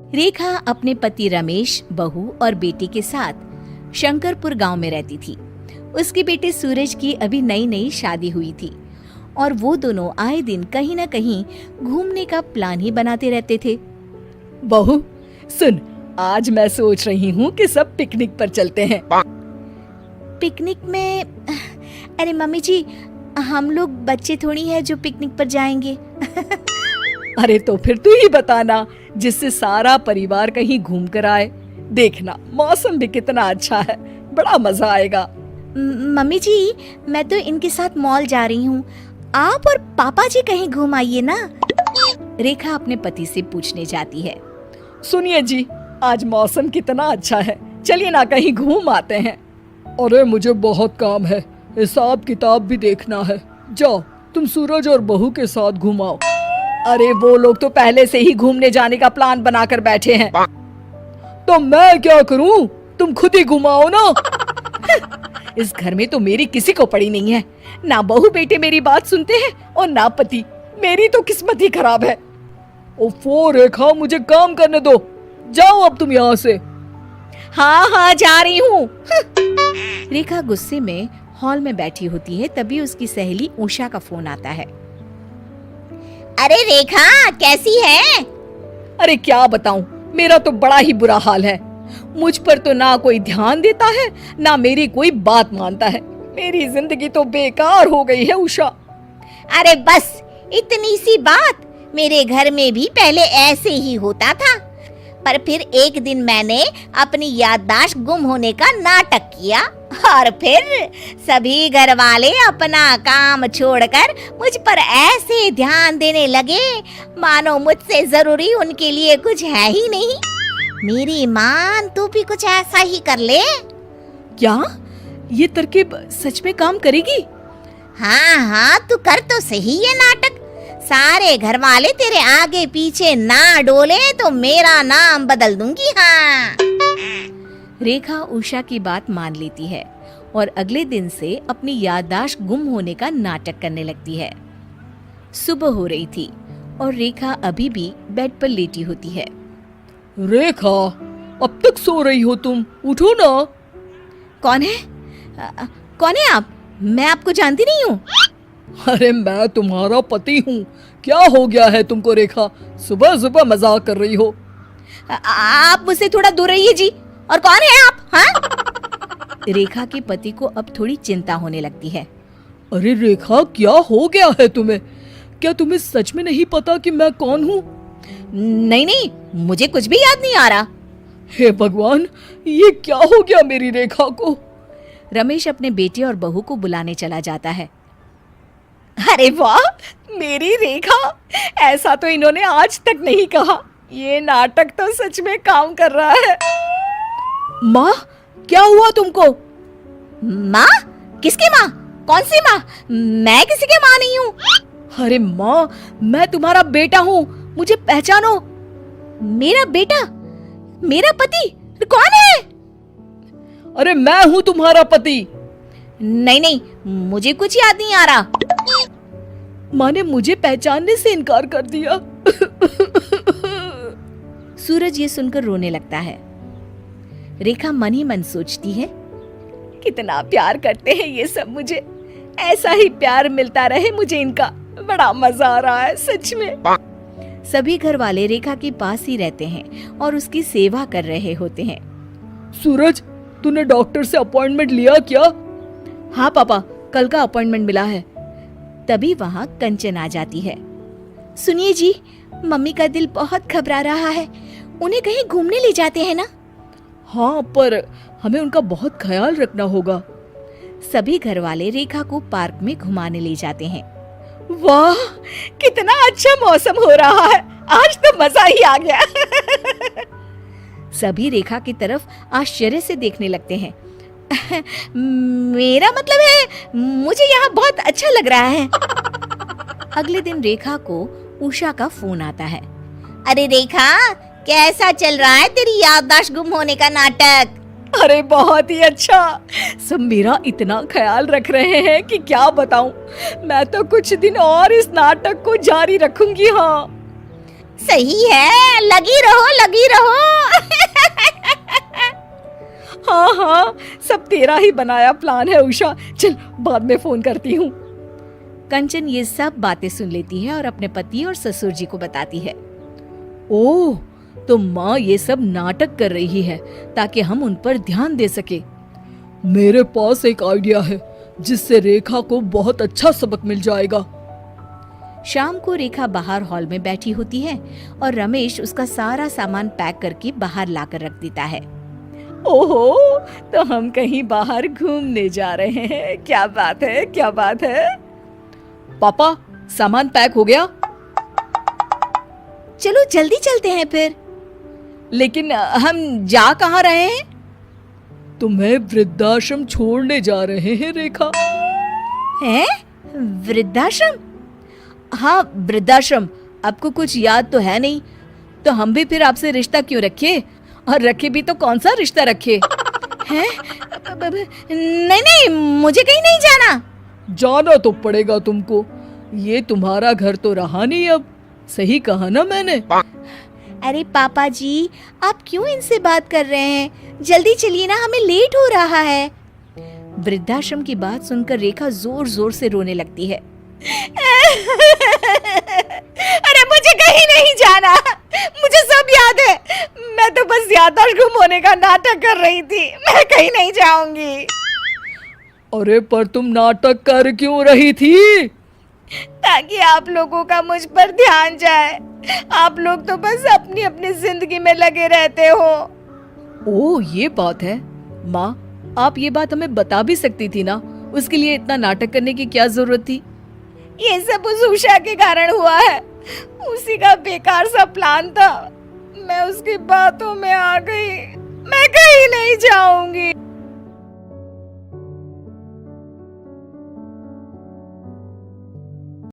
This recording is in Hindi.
रेखा अपने पति रमेश, बहू और बेटी के साथ शंकरपुर गांव में रहती थी। उसके बेटे सूरज की अभी नई नई शादी हुई थी और वो दोनों आए दिन कहीं न कहीं घूमने का प्लान ही बनाते रहते थे। बहू सुन, आज मैं सोच रही हूँ कि सब पिकनिक पर चलते हैं। पिकनिक में? अरे मम्मी जी, हम लोग बच्चे थोड़ी है जो पिकनिक पर जाएंगे। अरे तो फिर तू ही बताना, जिससे सारा परिवार कहीं घूम कर आए। देखना मौसम भी कितना अच्छा है, बड़ा मजा आएगा। मम्मी जी, मैं तो इनके साथ मॉल जा रही हूँ, आप और पापा जी कहीं घूम आइए ना। रेखा अपने पति से पूछने जाती है। सुनिए जी, आज मौसम कितना अच्छा है, चलिए ना कहीं घूम आते हैं। अरे मुझे बहुत काम है, हिसाब किताब भी देखना है। जाओ तुम सूरज और बहू के साथ घुमाओ। अरे वो लोग तो पहले से ही घूमने जाने का प्लान बनाकर बैठे हैं। तो मैं क्या करूं, तुम खुद ही घुमाओ ना। इस घर में तो मेरी किसी को पड़ी नहीं है, ना बहू बेटे मेरी बात सुनते हैं और ना पति। मेरी तो किस्मत ही खराब है। ओफो रेखा, मुझे काम करने दो, जाओ अब तुम यहाँ से। हाँ हाँ जा रही हूँ। रेखा गुस्से में हॉल में बैठी होती है, तभी उसकी सहेली उषा का फोन आता है। अरे रेखा कैसी है? अरे क्या बताऊं, मेरा तो बड़ा ही बुरा हाल है। मुझ पर तो ना कोई ध्यान देता है, ना मेरी कोई बात मानता है। मेरी जिंदगी तो बेकार हो गई है उषा। अरे बस इतनी सी बात, मेरे घर में भी पहले ऐसे ही होता था, पर फिर एक दिन मैंने अपनी याददाश्त गुम होने का नाटक किया और फिर सभी घर वाले अपना काम छोड़कर मुझ पर ऐसे ध्यान देने लगे मानो मुझसे जरूरी उनके लिए कुछ है ही नहीं। मेरी मान तू भी कुछ ऐसा ही कर ले। क्या ये तरकीब सच में काम करेगी? हाँ हाँ, तू कर तो सही ये नाटक। सारे घर वाले तेरे आगे पीछे ना डोले तो मेरा नाम बदल दूंगी। हाँ। रेखा उषा की बात मान लेती है और अगले दिन से अपनी याददाश्त गुम होने का नाटक करने लगती है। सुबह हो रही थी और रेखा अभी भी बेड पर लेटी होती है। रेखा, अब तक सो रही हो तुम, उठो ना। कौन है? कौन है आप? मैं आपको जानती नहीं हूँ। अरे मैं तुम्हारा पति हूँ। क्या हो गया है तुमको रेखा, सुबह सुबह मजाक कर रही हो? आप मुझसे थोड़ा दूर रहिए जी। और कौन है आप? हाँ? रेखा के पति को अब थोड़ी चिंता होने लगती है। अरे रेखा, क्या हो गया है तुम्हें? क्या तुम्हें सच में नहीं पता कि मैं कौन हूँ? नहीं नहीं, मुझे कुछ भी याद नहीं आ रहा। हे भगवान, ये क्या हो गया मेरी रेखा को? रमेश अपने बेटे और बहू को बुलाने चला जाता है। अरे वाह, मेरी रेखा, ऐसा तो इन्होंने आज तक नहीं कहा। ये नाटक तो सच में काम कर रहा है। माँ, क्या हुआ तुमको? माँ? किसकी माँ? कौन सी माँ? मैं किसी की माँ नहीं हूँ। अरे माँ, मैं तुम्हारा बेटा हूँ, मुझे पहचानो। मेरा बेटा? मेरा पति? कौन है? अरे मैं हूँ तुम्हारा पति। नहीं नहीं, मुझे कुछ याद नहीं आ रहा। माँ ने मुझे पहचानने से इनकार कर दिया। सूरज ये सुनकर रोने लगता है। रेखा मन ही मन सोचती है, कितना प्यार करते हैं ये सब मुझे, ऐसा ही प्यार मिलता रहे मुझे इनका। बड़ा मजा आ रहा है सच में। सभी घर वाले रेखा के पास ही रहते हैं और उसकी सेवा कर रहे होते हैं। सूरज, तूने डॉक्टर से अपॉइंटमेंट लिया क्या? हाँ पापा, कल का अपॉइंटमेंट मिला है। तभी वहाँ कंचन आ जाती है। सुनिए जी, मम्मी का दिल बहुत घबरा रहा है, उन्हें कहीं घूमने ले जाते हैं ना? हाँ, पर हमें उनका बहुत ख्याल रखना होगा। सभी घर वाले रेखा को पार्क में घुमाने ले जाते हैं। वाह, कितना अच्छा मौसम हो रहा है, आज तो मजा ही आ गया। सभी रेखा की तरफ आश्चर्य से देखने लगते हैं। मेरा मतलब है, मुझे यहाँ बहुत अच्छा लग रहा है। अगले दिन रेखा को उषा का फोन आता है। अरे रेखा, कैसा चल रहा है तेरी याददाश्त गुम होने का नाटक? अरे बहुत ही अच्छा, सब मेरा इतना ख्याल रख रहे हैं कि क्या बताऊं। मैं तो कुछ दिन और इस नाटक को जारी रखूंगी। हाँ, सही है, लगी रहो लगी रहो। हाँ हाँ, सब तेरा ही बनाया प्लान है उषा। चल बाद में फोन करती हूँ। कंचन ये सब बातें सुन लेती है और अपने पति और ससुर जी को बताती है। ओह, तो माँ ये सब नाटक कर रही है ताकि हम उन पर ध्यान दे सके। मेरे पास एक आइडिया है जिससे रेखा को बहुत अच्छा सबक मिल जाएगा। शाम को रेखा बाहर हॉल में बैठी होती है और रमेश उसका सारा सामान पैक करके बाहर लाकर रख देता है। ओहो, तो हम कहीं बाहर घूमने जा रहे हैं। क्या बात है, क्या बात है। पापा, सामान पैक हो गया? चलो जल्दी चलते हैं फिर। लेकिन हम जा कहाँ रहे हैं? तुम्हें वृद्धाश्रम छोड़ने जा रहे हैं रेखा। हैं? वृद्धाश्रम? हाँ, वृद्धाश्रम। आपको कुछ याद तो है नहीं, तो हम भी फिर आपसे रिश्ता क्यों रखे? और रखे भी तो कौन सा रिश्ता रखे? हैं? नहीं नहीं, मुझे कहीं नहीं जाना। जाना तो पड़ेगा तुमको, ये तुम्हारा घर तो रहा नहीं अब। सही कहा ना मैंने? अरे पापा जी, आप क्यों इनसे बात कर रहे हैं? जल्दी चलिए ना, हमें लेट हो रहा है। वृद्धाश्रम की बात सुनकर रेखा जोर जोर से रोने लगती है। अरे मुझे कहीं नहीं जाना, मुझे सब याद है। मैं तो बस याददाश्त गुम होने का नाटक कर रही थी, मैं कहीं नहीं जाऊंगी। अरे पर तुम नाटक कर क्यों रही थी? ताकि आप लोगों का मुझ पर ध्यान जाए। आप लोग तो बस अपनी अपनी जिंदगी में लगे रहते हो। ओह, ये बात है। माँ, आप ये बात हमें बता भी सकती थी ना, उसके लिए इतना नाटक करने की क्या जरूरत थी? ये सब उस उषा के कारण हुआ है। उसी का बेकार सा प्लान था। मैं उसकी बातों में आ गई। मैं कहीं नहीं जाऊंगी।